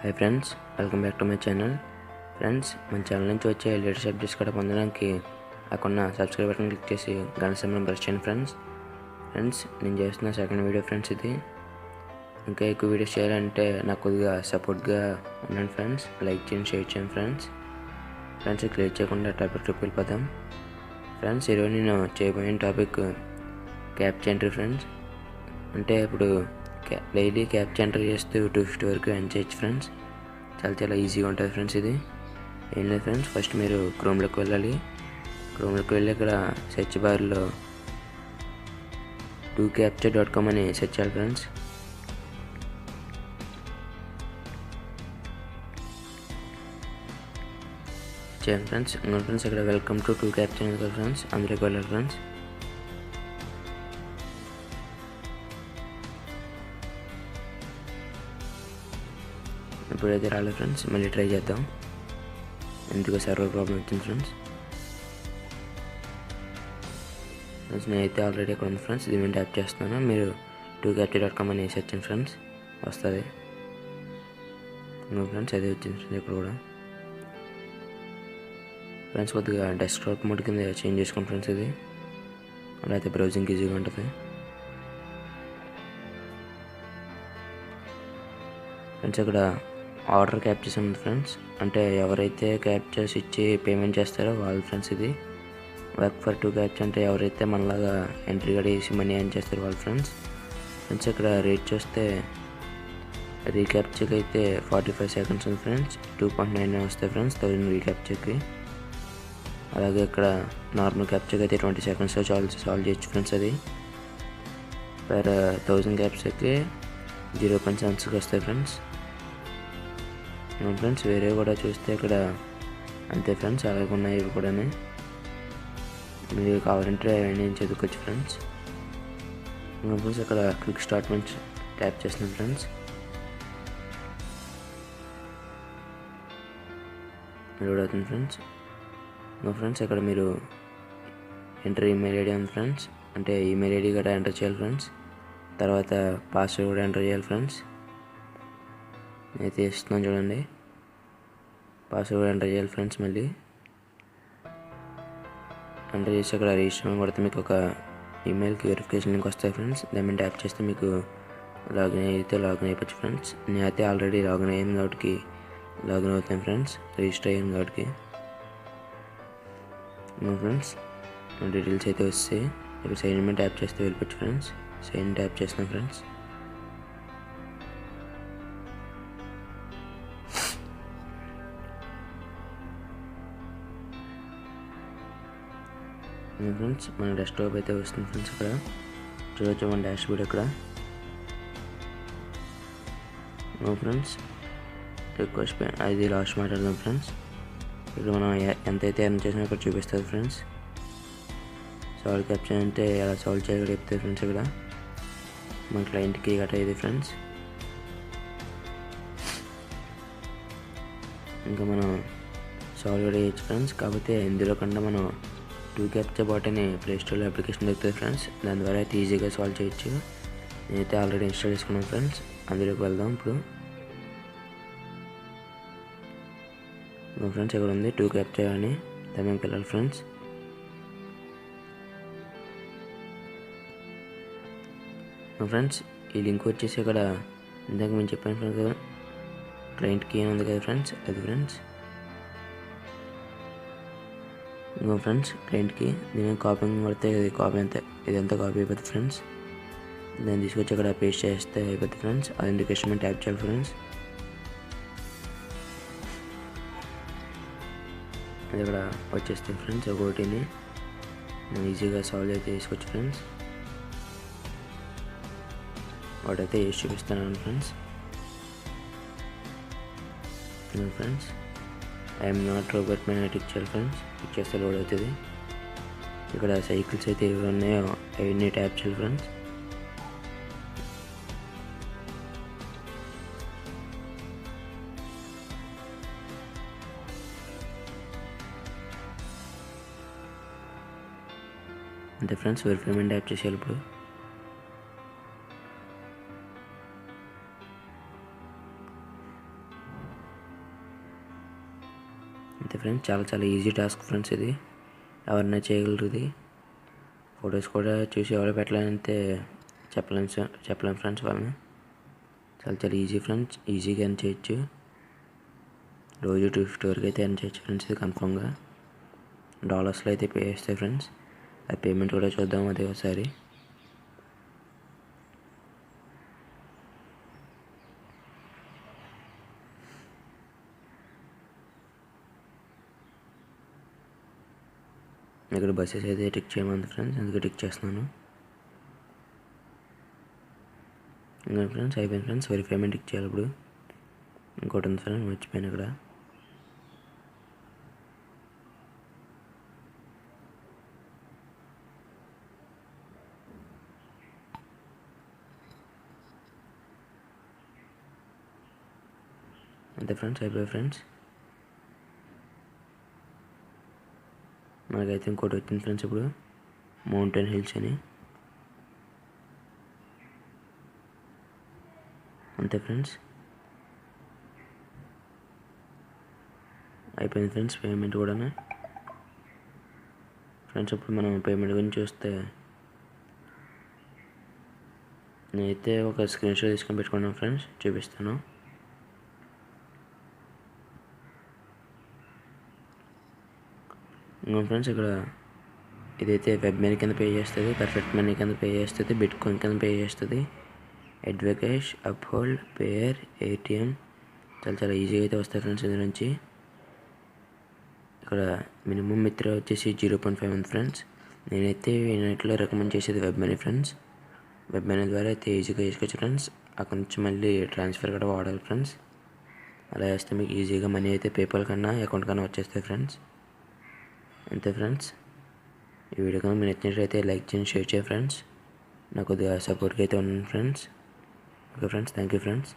Hi friends, welcome back to my channel. Friends, మన channel నుంచి వచ్చే లేటెస్ట్ అప్డేట్స్ కూడా పొందడానికి అక్కడ సబ్స్క్రైబ్ బటన్ క్లిక్ చేసి గంట సింబల్ ప్రెస్ చేయండి ఫ్రెండ్స్. నేను చేస్తున్న సెకండ్ వీడియో ఫ్రెండ్స్. ఇది ఇంకా ఎక్కువ వీడియోస్ చేయాలంటే నాకు కొద్దిగా సపోర్ట్గా ఉండండి ఫ్రెండ్స్. లైక్ చేయండి, షేర్ చేయండి ఫ్రెండ్స్. క్లియర్ చేయకుండా టాపిక్కి వెళ్ళిపోతాం. ఫ్రెండ్స్, ఈరోజు నేను చేయబోయే టాపిక్ క్యాప్చా ఎంట్రీ ఫ్రెండ్స్. అంటే ఇప్పుడు డైలీ క్యాప్చా ఎంట్రీ చేస్తూ 250 వరకు ఎర్న్ చేయొచ్చు ఫ్రెండ్స్. చాలా ఈజీగా ఉంటుంది ఫ్రెండ్స్. ఇది ఏం లేదు ఫ్రెండ్స్, ఫస్ట్ మీరు క్రోమ్లోకి వెళ్ళాలి. క్రోమ్లోకి వెళ్ళి ఇక్కడ సెర్చ్ బార్లో captcha.com అని సెర్చ్ చేయాలి ఫ్రెండ్స్. చేయండి ఫ్రెండ్స్. ఇంకా ఫ్రెండ్స్ ఇక్కడ వెల్కమ్ టు captcha ఫ్రెండ్స్, అందులోకి వెళ్ళాలి ఫ్రెండ్స్. ఇప్పుడైతే రాలేదు ఫ్రెండ్స్, మళ్ళీ ట్రై చేద్దాం. ఎందుకో సర్వర్ ప్రాబ్లం వచ్చింది ఫ్రెండ్స్. నేనైతే ఆల్రెడీ ఇక్కడ ఉంది ఫ్రెండ్స్, దీని మీద ట్యాప్ చేస్తున్నాను. మీరు captcha.com అని సెర్చ్ చేయండి ఫ్రెండ్స్, వస్తుంది. ఇంకా ఫ్రెండ్స్ అదే వచ్చింది ఫ్రెండ్స్. ఇక్కడ కూడా ఫ్రెండ్స్ కొద్దిగా డెస్క్టాప్ మోడ్ కింద చేంజ్ చేసుకోండి ఫ్రెండ్స్. ఇది అలా అయితే బ్రౌజింగ్ ఈజీగా ఉంటుంది ఫ్రెండ్స్. ఇక్కడ ఆర్డర్ క్యాప్చర్స్ ఉంది ఫ్రెండ్స్. అంటే ఎవరైతే క్యాప్చర్స్ ఇచ్చి పేమెంట్ చేస్తారో వాళ్ళు ఫ్రెండ్స్. ఇది వర్క్ ఫర్ captcha అంటే ఎవరైతే మనలాగా ఎంట్రీ కూడా వేసి మనీ ఎర్న్ చేస్తారో వాళ్ళు ఫ్రెండ్స్. ఇక్కడ రేట్ చూస్తే రీక్యాప్చర్కి అయితే 45 సెకండ్స్ ఉంది ఫ్రెండ్స్. 2.9 వస్తాయి ఫ్రెండ్స్ 1000 రీక్యాప్చర్కి. అలాగే ఇక్కడ నార్మల్ క్యాప్చర్కి అయితే 20 సెకండ్స్లో సాల్వ్ చేయొచ్చు ఫ్రెండ్స్. అది పర్ 1000 క్యాప్చర్కి 0.7 వస్తాయి ఫ్రెండ్స్. ఫ్రెండ్స్ వేరే కూడా చూస్తే ఇక్కడ అంతే ఫ్రెండ్స్, అలాగే ఉన్నాయి ఇవి కూడా. మీరు కావాలంటే అవన్నీ చదువుకోవచ్చు ఫ్రెండ్స్. ఫ్రెండ్స్ ఇక్కడ క్విక్ స్టార్ట్ నుంచి ట్యాప్ చేస్తున్నాం ఫ్రెండ్స్. లోడ్ అవుతుంది ఫ్రెండ్స్. ఫ్రెండ్స్ ఇక్కడ మీరు ఎంటర్ ఈమెయిల్ ఐడి ఉంది ఫ్రెండ్స్. అంటే ఈమెయిల్ ఐడి కూడా ఎంటర్ చేయాలి ఫ్రెండ్స్. తర్వాత పాస్వర్డ్ కూడా ఎంటర్ చేయాలి ఫ్రెండ్స్. అయితే ఇస్తున్నాను చూడండి, పాస్వర్డ్ ఎంటర్ చేయాలి ఫ్రెండ్స్. మళ్ళీ ఎంటర్ చేసి అక్కడ రిజిస్టర్ కొడితే మీకు ఒక ఈమెయిల్కి వెరిఫికేషన్ లింక్ వస్తాయి ఫ్రెండ్స్. దాన్ని ట్యాప్ చేస్తే మీకు లాగిన్ అయిపోవచ్చు ఫ్రెండ్స్. నేనైతే ఆల్రెడీ లాగిన్ అయ్యాను కాబట్టి లాగిన్ అవుతాను ఫ్రెండ్స్, రిజిస్టర్ అయ్యాను కాబట్టి. ఫ్రెండ్స్ డీటెయిల్స్ అయితే వస్తాయి. ఇక్కడ సైన్ ఇన్ ట్యాప్ చేస్తే వెళ్ళిపోవచ్చు ఫ్రెండ్స్. సైన్ ట్యాప్ చేస్తున్నాం ఫ్రెండ్స్. ఫ్రెండ్స్ మన డెస్క్టాప్ అయితే వస్తుంది ఫ్రెండ్స్. ఇక్కడ చూడవచ్చు మన డాష్ బోర్డ్. ఇక్కడ ఫ్రెండ్స్ రిక్వెస్ట్ అది లాస్ట్ మాట్లాడదాం ఫ్రెండ్స్. ఇక్కడ మనం ఎంతైతే ఎర్న్ చేసినా ఇక్కడ చూపిస్తుంది ఫ్రెండ్స్. సాల్వ్ క్యాప్చా అంటే ఎలా సాల్వ్ చేయాలో చెప్తాయి ఫ్రెండ్స్. ఇక్కడ మన క్లయింట్కి గట్రా ఇది ఫ్రెండ్స్. ఇంకా మనం సాల్వ్ కూడా చేయొచ్చు ఫ్రెండ్స్. కాకపోతే ఇందులో కన్నా మనం captcha బాట్ అని ప్లేస్టోర్లో అప్లికేషన్ దొరుకుతుంది ఫ్రెండ్స్. దాని ద్వారా అయితే ఈజీగా సాల్వ్ చేయొచ్చు. నేనైతే ఆల్రెడీ ఇన్స్టాల్ చేసుకున్నాను ఫ్రెండ్స్. అందులోకి వెళ్దాం ఇప్పుడు. ఫ్రెండ్స్ ఇక్కడ ఉంది captcha అని, దాని వెళ్ళాలి ఫ్రెండ్స్. ఫ్రెండ్స్ ఈ లింక్ వచ్చేసి ఇక్కడ ఇందాక మేము చెప్పాను ఫ్రెండ్స్ కదా, క్లయింట్కి ఉంది కదా ఫ్రెండ్స్, అది ఫ్రెండ్స్. ఇంకో ఫ్రెండ్స్ క్లయింట్కి దీని కాపీ పడితే కాపీ అంతే, ఇదంతా కాపీ అయిపోతుంది ఫ్రెండ్స్. దాన్ని తీసుకొచ్చి అక్కడ పేస్ట్ చేస్తే అయిపోతుంది ఫ్రెండ్స్. అథెంటికేషన్ మీద ట్యాప్ చేయాలి ఫ్రెండ్స్. అది ఇక్కడ వచ్చేస్తుంది ఫ్రెండ్స్. ఒకటిని మనం ఈజీగా సాల్వ్ అయితే చేసుకోవచ్చు ఫ్రెండ్స్. వాటైతే వేసి చూపిస్తున్నాను friends. Friends I'm not robot మీద టిక్ చేయాలి ఫ్రెండ్స్. టిక్ చేస్తే లోడ్ అవుతుంది. ఇక్కడ సైకిల్స్ అయితే ఏవి ఉన్నాయో అవన్నీ ట్యాప్ చేయాలి ఫ్రెండ్స్. అంతే ఫ్రెండ్స్, వెరిఫైమెంట్ ట్యాప్ చేసేయాలి ఇప్పుడు. ఫ్రెండ్స్, చాలా ఈజీ టాస్క్ ఫ్రెండ్స్. ఇది ఎవరైనా చేయగలరు. ఇది ఫొటోస్ కూడా చూసి ఎవరు పెట్టాలంటే చెప్పలేం ఫ్రెండ్స్ వాళ్ళని. చాలా ఈజీ ఫ్రెండ్స్, ఈజీగా ఎర్న్ చేయొచ్చు. రోజు 250 వరకు అయితే ఎర్న్ చేయొచ్చు ఫ్రెండ్స్. ఇది కన్ఫామ్గా డాలర్స్లో అయితే పే చేస్తాయి ఫ్రెండ్స్. ఆ పేమెంట్ కూడా చూద్దాం అదే ఒకసారి. ఇక్కడ బస్సెస్ అయితే టిక్ చేయమంది ఫ్రెండ్స్, అందుకే టిక్ చేస్తున్నాను. ఇంకా ఫ్రెండ్స్ అయిపోయింది ఫ్రెండ్స్. వెరిఫైమెంట్ టిక్ చేయాలి. ఇప్పుడు ఇంకోటి ఉంది ఫ్రెండ్స్, మర్చిపోయాను ఇక్కడ. అంతే ఫ్రెండ్స్, అయిపోయాయి ఫ్రెండ్స్. మనకైతే ఇంకోటి వచ్చింది ఫ్రెండ్స్ ఇప్పుడు, మౌంటైన్ హిల్స్ అని. అంతే ఫ్రెండ్స్, అయిపోయింది ఫ్రెండ్స్ పేమెంట్ కూడా. ఫ్రెండ్స్ ఇప్పుడు మనం పేమెంట్ గురించి చూస్తే, నేనైతే ఒక స్క్రీన్ షాట్ తీసుకొని పెట్టుకున్నాను ఫ్రెండ్స్, చూపిస్తాను. ఇంకా ఫ్రెండ్స్ ఇక్కడ ఇదైతే వెబ్ మనీ కింద పే చేస్తుంది, పర్ఫెక్ట్ మనీ కింద పే చేస్తుంది, బిట్ కాయిన్ కింద పే చేస్తుంది, అడ్వకేష్, అప్హోల్డ్, పేయర్, ఏటీఎం. చాలా ఈజీగా అయితే వస్తాయి ఫ్రెండ్స్ ఇది నుంచి. ఇక్కడ మినిమం మిత్ర వచ్చేసి 0.5 ఉంది ఫ్రెండ్స్. నేనైతే వీటిలో రికమెండ్ చేసేది web money friends. Web money ద్వారా అయితే ఈజీగా చేసుకోవచ్చు ఫ్రెండ్స్. అక్కడ నుంచి మళ్ళీ ట్రాన్స్ఫర్ కూడా వాడాలి ఫ్రెండ్స్. అలా వేస్తే మీకు ఈజీగా మనీ అయితే పేపాల్ కన్నా అకౌంట్ కన్నా వచ్చేస్తాయి ఫ్రెండ్స్. అంతే ఫ్రెండ్స్, ఈ వీడియో కనుక మీరు నచ్చినట్లయితే లైక్ చేయండి, షేర్ చేయండి ఫ్రెండ్స్. నాకు కొద్దిగా సపోర్ట్గా అయితే ఉండండి friends. Okay friends, thank you friends.